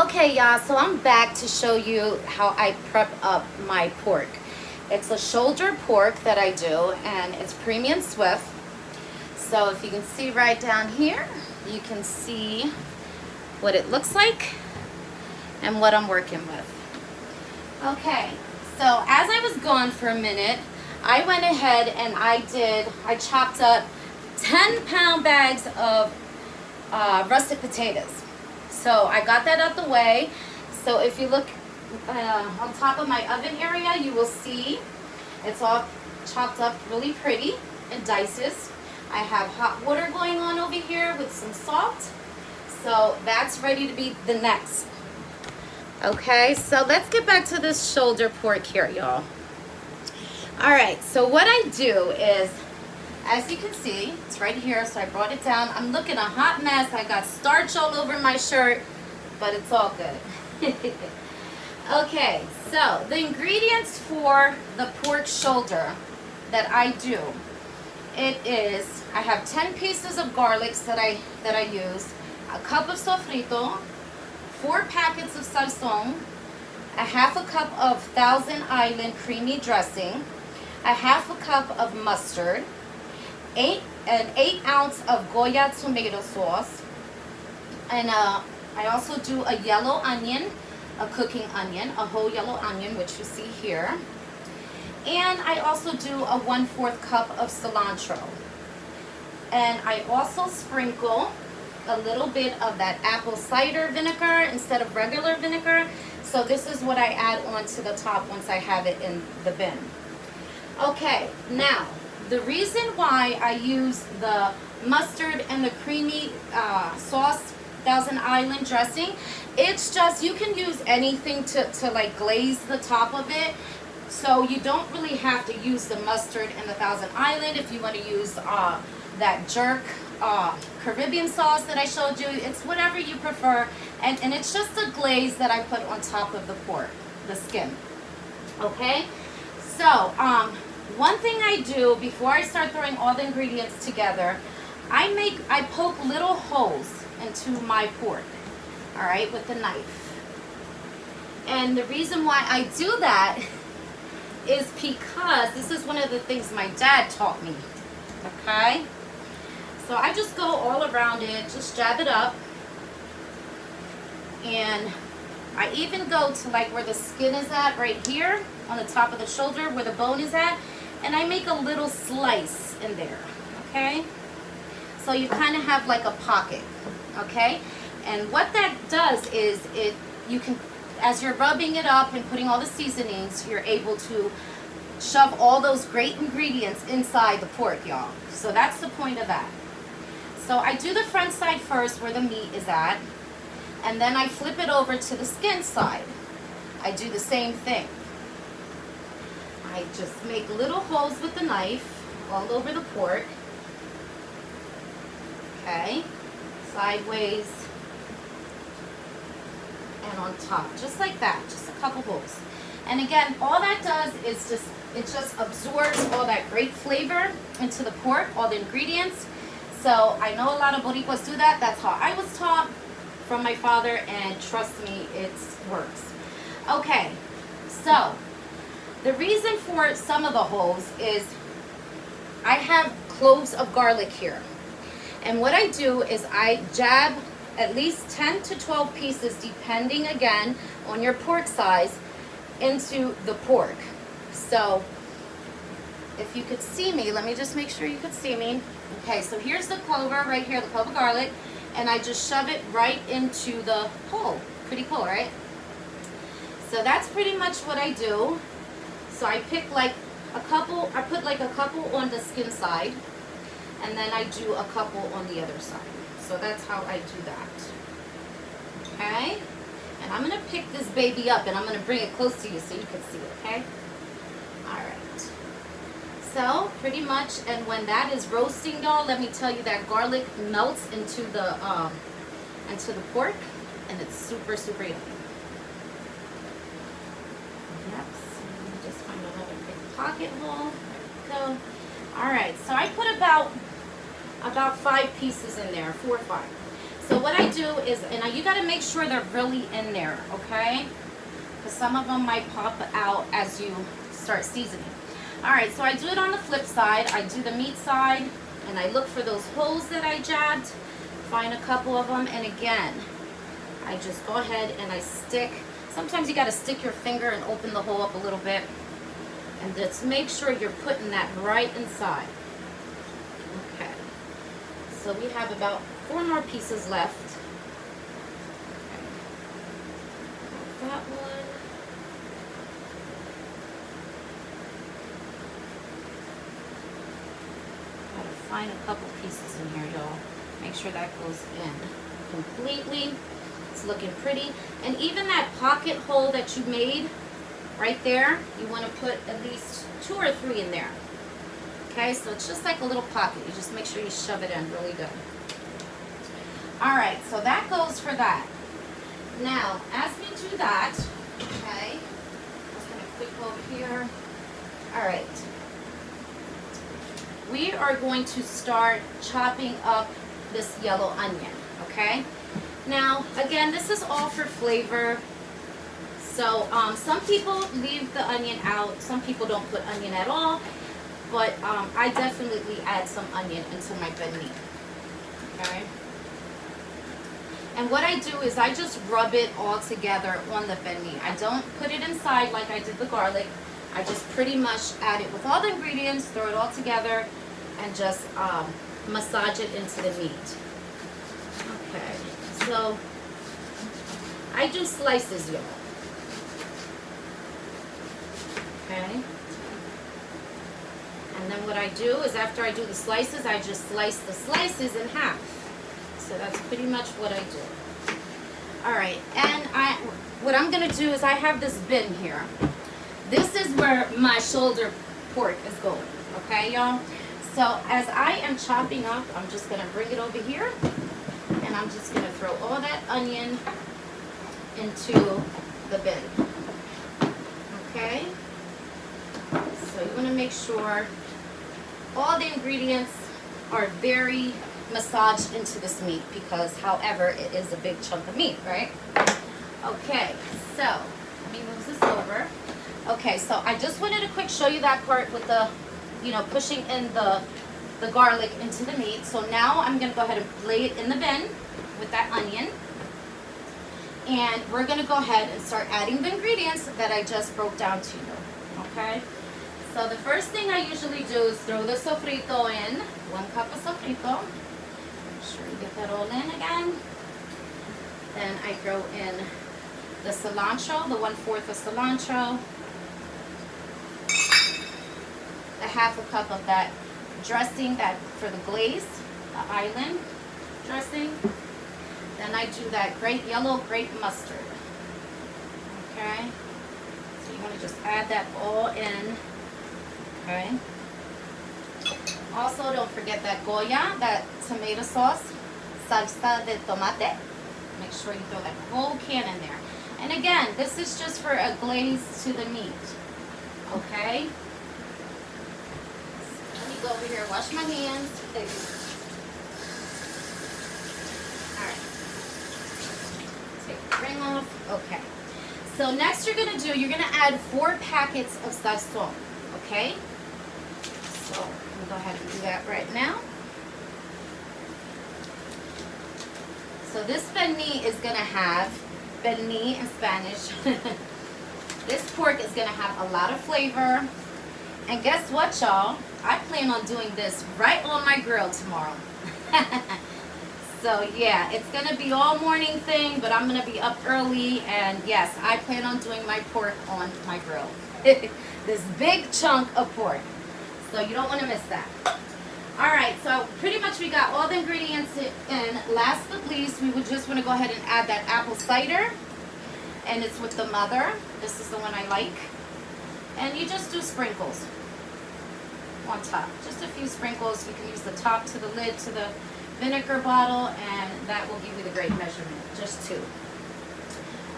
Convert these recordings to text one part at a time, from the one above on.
Okay, y'all, so I'm back to show you how I prep up my pork. It's a shoulder pork that I do, and it's premium Swift. So if you can see right down here, you can see what it looks like and what I'm working with. Okay, so as I was gone for a minute, I went ahead and I chopped up 10-pound bags of russet potatoes. So I got that out the way. So if you look on top of my oven area, you will see it's all chopped up really pretty in dices. I have hot water going on over here with some salt. So that's ready to be the next. Okay, so let's get back to this shoulder pork here, y'all. All right, so what I do is, as you can see, it's right here, so I brought it down. I'm looking a hot mess. I got starch all over my shirt, but it's all good. Okay, so the ingredients for the pork shoulder that I do, I have 10 pieces of garlics that I use, a cup of sofrito, 4 packets of salsón, a half a cup of Thousand Island creamy dressing, a half a cup of mustard, an 8-ounce of Goya tomato sauce, and I also do a yellow onion, a cooking onion, a whole yellow onion, which you see here, and I also do a 1/4 cup of cilantro, and I also sprinkle a little bit of that apple cider vinegar instead of regular vinegar. So this is what I add on to the top once I have it in the bin. Okay, now the reason why I use the mustard and the creamy sauce, Thousand Island dressing, it's just, you can use anything to like glaze the top of it. So you don't really have to use the mustard and the Thousand Island. If you want to use that jerk Caribbean sauce that I showed you, it's whatever you prefer. And it's just a glaze that I put on top of the pork, the skin. Okay, so one thing I do before I start throwing all the ingredients together, I poke little holes into my pork, all right, with the knife. And the reason why I do that is because this is one of the things my dad taught me, okay? So I just go all around it, just jab it up. And I even go to like where the skin is at, right here on the top of the shoulder where the bone is at, and I make a little slice in there, okay? So you kind of have like a pocket, okay? And what that does is you can, as you're rubbing it up and putting all the seasonings, you're able to shove all those great ingredients inside the pork, y'all. So that's the point of that. So I do the front side first where the meat is at, and then I flip it over to the skin side. I do the same thing. I just make little holes with the knife all over the pork. Okay, sideways and on top, just like that, just a couple holes. And again, all that does is it just absorbs all that great flavor into the pork, all the ingredients. So I know a lot of Boricuas do that. That's how I was taught from my father, and trust me, it works. Okay, so the reason for some of the holes is I have cloves of garlic here. And what I do is I jab at least 10 to 12 pieces, depending again on your pork size, into the pork. So if you could see me, let me just make sure you could see me. Okay, so here's the clover right here, the clove of garlic, and I just shove it right into the hole. Pretty cool, right? So that's pretty much what I do. So I pick like a couple, I put like a couple on the skin side, and then I do a couple on the other side. So that's how I do that. Okay? And I'm gonna pick this baby up and I'm gonna bring it close to you so you can see it, okay? Alright. So pretty much, and when that is roasting, y'all, let me tell you that garlic melts into the pork, and it's super, super yummy. Yep, so let me just find another big pocket hole. There we go. Alright, so I put about 5 pieces in there, 4 or 5. So what I do is, and you got to make sure they're really in there, okay? Because some of them might pop out as you start seasoning. All right, so I do it on the flip side. I do the meat side, and I look for those holes that I jabbed, find a couple of them, and again, I just go ahead and I stick. Sometimes you got to stick your finger and open the hole up a little bit, and just make sure you're putting that right inside. Okay, so we have about 4 more pieces left. Okay. That one. Gotta find a couple pieces in here, y'all. Make sure that goes in completely. It's looking pretty. And even that pocket hole that you made right there, you want to put at least 2 or 3 in there. Okay, so it's just like a little pocket. You just make sure you shove it in really good. All right, so that goes for that. Now, as we do that, okay, I'm just going to click over here. All right. We are going to start chopping up this yellow onion, okay? Now, again, this is all for flavor. So, some people leave the onion out. Some people don't put onion at all. But I definitely add some onion into my banh mi, okay? And what I do is I just rub it all together on the banh mi. I don't put it inside like I did the garlic. I just pretty much add it with all the ingredients, throw it all together, and just massage it into the meat. Okay, so I do slices, y'all. Okay. And then what I do is after I do the slices, I just slice the slices in half. So that's pretty much what I do. All right, and what I'm gonna do is I have this bin here. This is where my shoulder pork is going, okay, y'all? So as I am chopping up, I'm just gonna bring it over here, and I'm just gonna throw all that onion into the bin, okay? So you wanna make sure all the ingredients are very massaged into this meat because, however, it is a big chunk of meat, right? Okay, so let me move this over. Okay, so I just wanted to quick show you that part with the, pushing in the garlic into the meat. So now I'm gonna go ahead and lay it in the bin with that onion. And we're gonna go ahead and start adding the ingredients that I just broke down to you, okay? So the first thing I usually do is throw the sofrito in, 1 cup of sofrito. Make sure you get that all in again. Then I throw in the cilantro, the 1/4 of cilantro. A 1/2 cup of that dressing that for the glaze, the island dressing. Then I do that yellow grape mustard. Okay, so you want to just add that all in. Okay. Also, don't forget that Goya, that tomato sauce, salsa de tomate. Make sure you throw that whole can in there. And again, this is just for a glaze to the meat. Okay. Let me go over here, wash my hands. Alright. Take the ring off. Okay. So next you're going to add 4 packets of sazon. Okay. So I'm going to go ahead and do that right now. So this banh mi is going to have, banh mi in Spanish, this pork is going to have a lot of flavor. And guess what, y'all? I plan on doing this right on my grill tomorrow. So yeah, it's going to be all morning thing, but I'm going to be up early. And yes, I plan on doing my pork on my grill. This big chunk of pork. So you don't want to miss that. Alright, so pretty much we got all the ingredients in. Last but least, we would just want to go ahead and add that apple cider. And it's with the mother. This is the one I like. And you just do sprinkles on top. Just a few sprinkles. You can use the top to the lid to the vinegar bottle, and that will give you the great measurement. Just 2.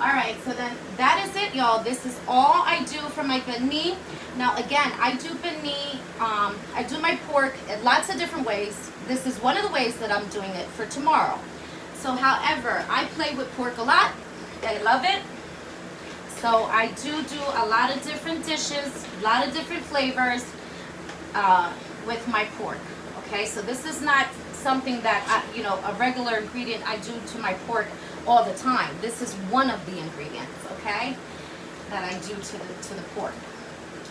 Alright, so then that is it, y'all. This is all I do for my banh mi. Now again, I do banh mi, I do my pork in lots of different ways. This is one of the ways that I'm doing it for tomorrow. So however, I play with pork a lot. I love it. So I do a lot of different dishes, a lot of different flavors with my pork. Okay, so this is not something that a regular ingredient I do to my pork all the time. This is one of the ingredients, okay, that I do to the pork.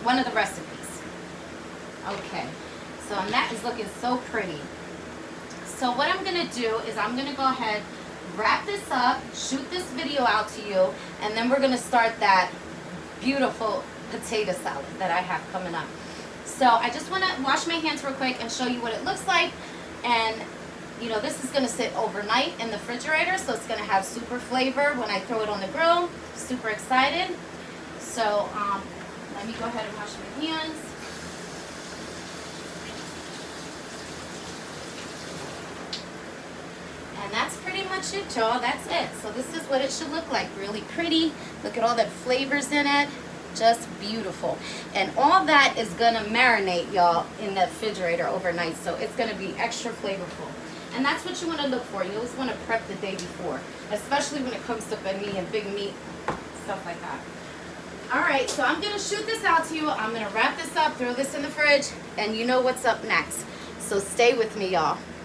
One of the recipes. Okay, so and that is looking so pretty. So what I'm gonna do is I'm gonna go ahead, wrap this up, shoot this video out to you, and then we're gonna start that beautiful potato salad that I have coming up. So I just want to wash my hands real quick and show you what it looks like. And this is going to sit overnight in the refrigerator, so it's going to have super flavor when I throw it on the grill. Super excited. So let me go ahead and wash my hands. And that's pretty much it, y'all. That's it. So this is what it should look like. Really pretty. Look at all the flavors in it. Just beautiful. And all that is gonna marinate, y'all, in the refrigerator overnight, so it's gonna be extra flavorful. And that's what you want to look for. You always want to prep the day before, especially when it comes to banh mi and big meat, stuff like that. All right, so I'm gonna shoot this out to you. I'm gonna wrap this up, throw this in the fridge, and you know what's up next. So stay with me, y'all.